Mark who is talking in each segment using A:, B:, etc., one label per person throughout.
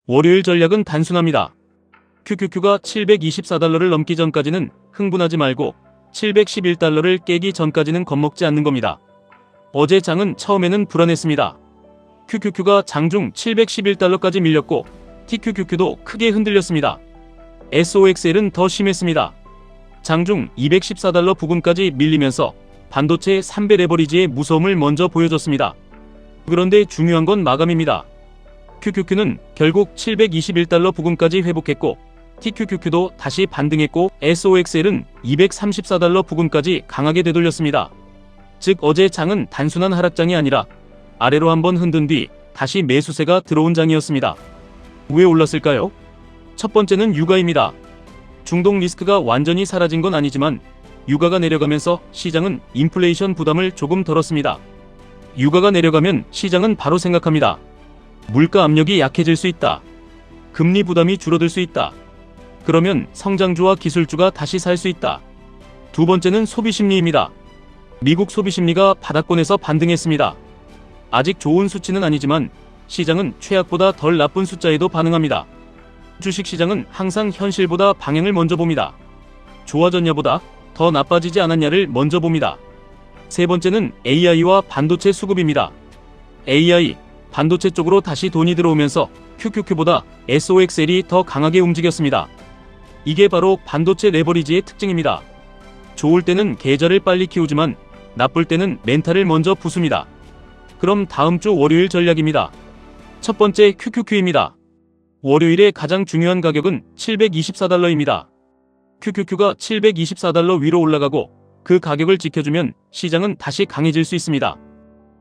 A: 월요일 전략은 단순합니다. QQQ가 724달러를 넘기 전까지는 흥분하지 말고 711달러를 깨기 전까지는 겁먹지 않는 겁니다. 어제 장은 처음에는 불안했습니다. QQQ가 장중 711달러까지 밀렸고 TQQQ도 크게 흔들렸습니다. SOXL은 더 심했습니다. 장중 214달러 부근까지 밀리면서 반도체 3배 레버리지의 무서움을 먼저 보여줬습니다. 그런데 중요한 건 마감입니다. QQQ는 결국 721달러 부근까지 회복했고 TQQQ도 다시 반등했고 SOXL은 234달러 부근까지 강하게 되돌렸습니다. 즉 어제 장은 단순한 하락장이 아니라 아래로 한번 흔든 뒤 다시 매수세가 들어온 장이었습니다. 왜 올랐을까요? 첫 번째는 유가입니다. 중동 리스크가 완전히 사라진 건 아니지만 유가가 내려가면서 시장은 인플레이션 부담을 조금 덜었습니다. 유가가 내려가면 시장은 바로 생각합니다. 물가 압력이 약해질 수 있다. 금리 부담이 줄어들 수 있다. 그러면 성장주와 기술주가 다시 살 수 있다. 두 번째는 소비심리입니다. 미국 소비심리가 바닥권에서 반등했습니다. 아직 좋은 수치는 아니지만 시장은 최악보다 덜 나쁜 숫자에도 반응합니다. 주식시장은 항상 현실보다 방향을 먼저 봅니다. 좋아졌냐보다 더 나빠지지 않았냐를 먼저 봅니다. 세 번째는 AI와 반도체 수급입니다. AI, 반도체 쪽으로 다시 돈이 들어오면서 QQQ보다 SOXL이 더 강하게 움직였습니다. 이게 바로 반도체 레버리지의 특징입니다. 좋을 때는 계좌를 빨리 키우지만 나쁠 때는 멘탈을 먼저 부숩니다. 그럼 다음 주 월요일 전략입니다. 첫 번째 QQQ입니다. 월요일의 가장 중요한 가격은 724달러입니다. QQQ가 724달러 위로 올라가고 그 가격을 지켜주면 시장은 다시 강해질 수 있습니다.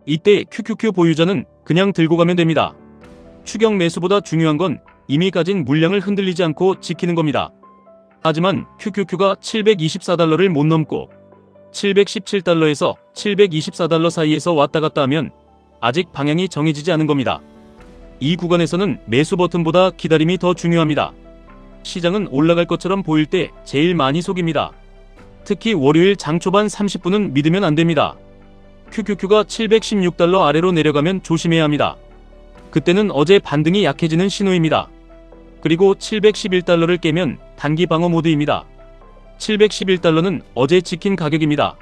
A: 이때 QQQ 보유자는 그냥 들고 가면 됩니다. 추격 매수보다 중요한 건 이미 가진 물량을 흔들리지 않고 지키는 겁니다. 하지만 QQQ가 724달러를 못 넘고 717달러에서 724달러 사이에서 왔다 갔다 하면 아직 방향이 정해지지 않은 겁니다. 이 구간에서는 매수 버튼보다 기다림이 더 중요합니다. 시장은 올라갈 것처럼 보일 때 제일 많이 속입니다. 특히 월요일 장 초반 30분은 믿으면 안 됩니다. QQQ가 716달러 아래로 내려가면 조심해야 합니다. 그때는 어제 반등이 약해지는 신호입니다. 그리고 711달러를 깨면 단기 방어 모드입니다. 711달러는 어제 지킨 가격입니다.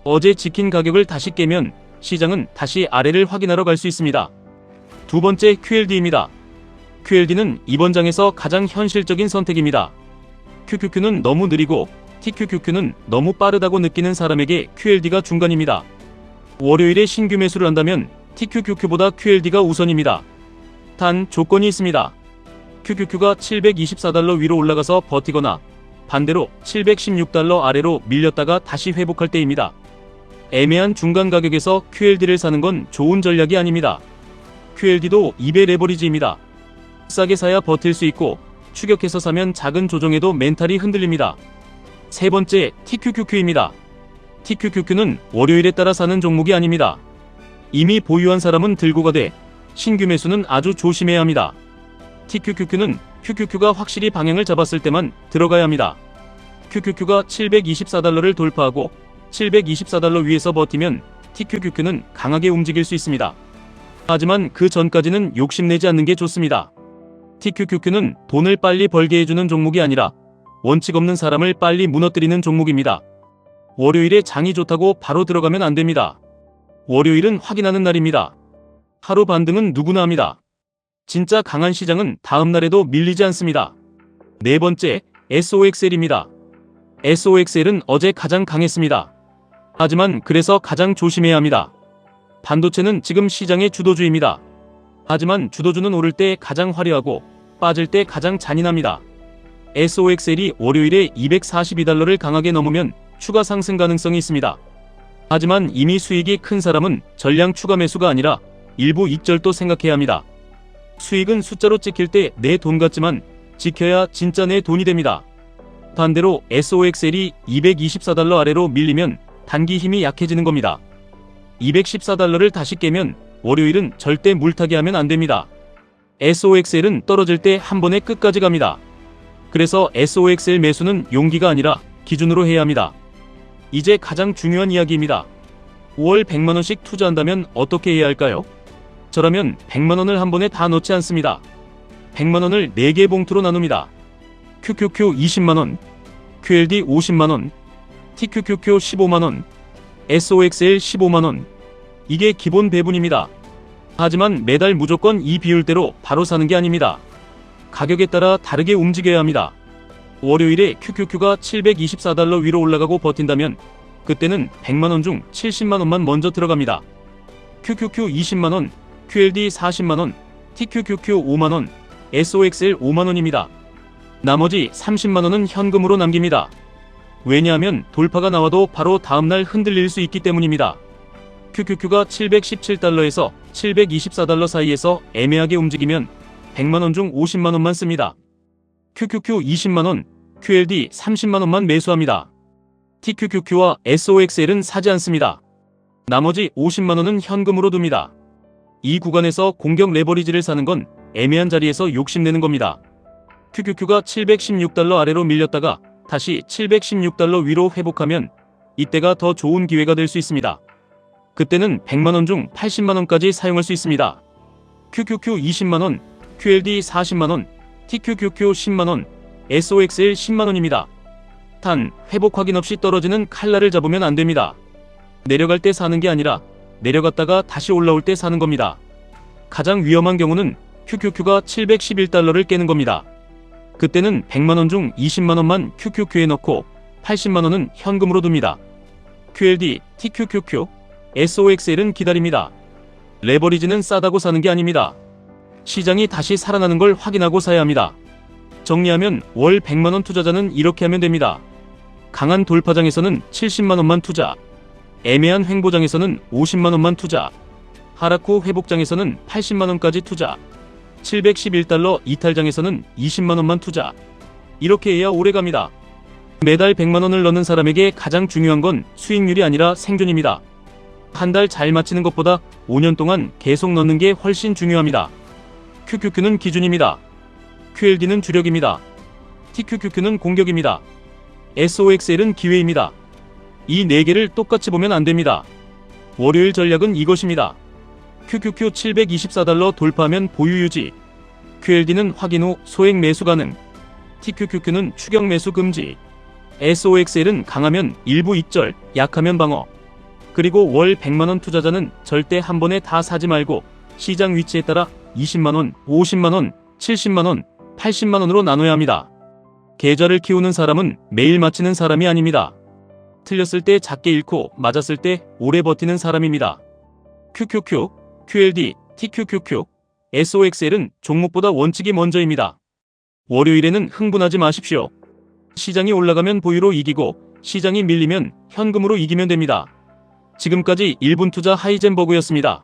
A: 어제 지킨 가격을 다시 깨면 시장은 다시 아래를 확인하러 갈 수 있습니다. 두 번째 QLD입니다. QLD는 이번 장에서 가장 현실적인 선택입니다. QQQ는 너무 느리고 TQQQ는 너무 빠르다고 느끼는 사람에게 QLD가 중간입니다. 월요일에 신규 매수를 한다면 TQQQ보다 QLD가 우선입니다. 단 조건이 있습니다. QQQ가 724달러 위로 올라가서 버티거나 반대로 716달러 아래로 밀렸다가 다시 회복할 때입니다. 애매한 중간 가격에서 QLD를 사는 건 좋은 전략이 아닙니다. QLD도 2배 레버리지입니다. 싸게 사야 버틸 수 있고 추격해서 사면 작은 조정에도 멘탈이 흔들립니다. 세 번째 TQQQ입니다. TQQQ는 월요일에 따라 사는 종목이 아닙니다. 이미 보유한 사람은 들고 가되 신규 매수는 아주 조심해야 합니다. TQQQ는 QQQ가 확실히 방향을 잡았을 때만 들어가야 합니다. QQQ가 724달러를 돌파하고 724달러 위에서 버티면 TQQQ는 강하게 움직일 수 있습니다. 하지만 그 전까지는 욕심내지 않는 게 좋습니다. TQQQ는 돈을 빨리 벌게 해주는 종목이 아니라 원칙 없는 사람을 빨리 무너뜨리는 종목입니다. 월요일에 장이 좋다고 바로 들어가면 안 됩니다. 월요일은 확인하는 날입니다. 하루 반등은 누구나 합니다. 진짜 강한 시장은 다음 날에도 밀리지 않습니다. 네 번째 SOXL입니다. SOXL은 어제 가장 강했습니다. 하지만 그래서 가장 조심해야 합니다. 반도체는 지금 시장의 주도주입니다. 하지만 주도주는 오를 때 가장 화려하고 빠질 때 가장 잔인합니다. SOXL이 월요일에 242달러를 강하게 넘으면 추가 상승 가능성이 있습니다. 하지만 이미 수익이 큰 사람은 전량 추가 매수가 아니라 일부 익절도 생각해야 합니다. 수익은 숫자로 찍힐 때 내 돈 같지만 지켜야 진짜 내 돈이 됩니다. 반대로 SOXL이 224달러 아래로 밀리면 단기 힘이 약해지는 겁니다. 214달러를 다시 깨면 월요일은 절대 물타기 하면 안 됩니다. SOXL은 떨어질 때 한 번에 끝까지 갑니다. 그래서 SOXL 매수는 용기가 아니라 기준으로 해야 합니다. 이제 가장 중요한 이야기입니다. 5월 100만원씩 투자한다면 어떻게 해야 할까요? 저라면 100만원을 한 번에 다 넣지 않습니다. 100만원을 4개 봉투로 나눕니다. QQQ 20만원, QLD 50만원, TQQQ 15만원, SOXL 15만원. 이게 기본 배분입니다. 하지만 매달 무조건 이 비율대로 바로 사는 게 아닙니다. 가격에 따라 다르게 움직여야 합니다. 월요일에 QQQ가 724달러 위로 올라가고 버틴다면 그때는 100만원 중 70만원만 먼저 들어갑니다. QQQ 20만원, QLD 40만원, TQQQ 5만원, SOXL 5만원입니다. 나머지 30만원은 현금으로 남깁니다. 왜냐하면 돌파가 나와도 바로 다음날 흔들릴 수 있기 때문입니다. QQQ가 717달러에서 724달러 사이에서 애매하게 움직이면 100만원 중 50만원만 씁니다. QQQ 20만원, QLD 30만원만 매수합니다. TQQQ와 SOXL은 사지 않습니다. 나머지 50만원은 현금으로 둡니다. 이 구간에서 공격 레버리지를 사는 건 애매한 자리에서 욕심내는 겁니다. QQQ가 716달러 아래로 밀렸다가 다시 716달러 위로 회복하면 이때가 더 좋은 기회가 될 수 있습니다. 그때는 100만원 중 80만원까지 사용할 수 있습니다. QQQ 20만원, QLD 40만원, TQQQ 10만원, SOXL 10만원입니다. 단, 회복 확인 없이 떨어지는 칼날을 잡으면 안됩니다. 내려갈 때 사는 게 아니라 내려갔다가 다시 올라올 때 사는 겁니다. 가장 위험한 경우는 QQQ가 711달러를 깨는 겁니다. 그때는 100만원 중 20만원만 QQQ에 넣고 80만원은 현금으로 둡니다. QLD, TQQQ, SOXL은 기다립니다. 레버리지는 싸다고 사는 게 아닙니다. 시장이 다시 살아나는 걸 확인하고 사야 합니다. 정리하면 월 100만원 투자자는 이렇게 하면 됩니다. 강한 돌파장에서는 70만원만 투자, 애매한 횡보장에서는 50만원만 투자, 하락 후 회복장에서는 80만원까지 투자, 711달러 이탈장에서는 20만원만 투자. 이렇게 해야 오래갑니다. 매달 100만원을 넣는 사람에게 가장 중요한 건 수익률이 아니라 생존입니다. 한 달 잘 마치는 것보다 5년 동안 계속 넣는 게 훨씬 중요합니다. QQQ는 기준입니다. QLD는 주력입니다. TQQQ는 공격입니다. SOXL은 기회입니다. 이 4개를 똑같이 보면 안됩니다. 월요일 전략은 이것입니다. QQQ 724달러 돌파하면 보유 유지, QLD는 확인 후 소액 매수 가능, TQQQ는 추격 매수 금지, SOXL은 강하면 일부 익절, 약하면 방어. 그리고 월 100만원 투자자는 절대 한 번에 다 사지 말고 시장 위치에 따라 20만원, 50만원, 70만원, 80만원으로 나눠야 합니다. 계좌를 키우는 사람은 매일 마치는 사람이 아닙니다. 틀렸을 때 작게 잃고 맞았을 때 오래 버티는 사람입니다. QQQ, QLD, TQQQ, SOXL은 종목보다 원칙이 먼저입니다. 월요일에는 흥분하지 마십시오. 시장이 올라가면 보유로 이기고 시장이 밀리면 현금으로 이기면 됩니다. 지금까지 1분 투자 하이젠버그였습니다.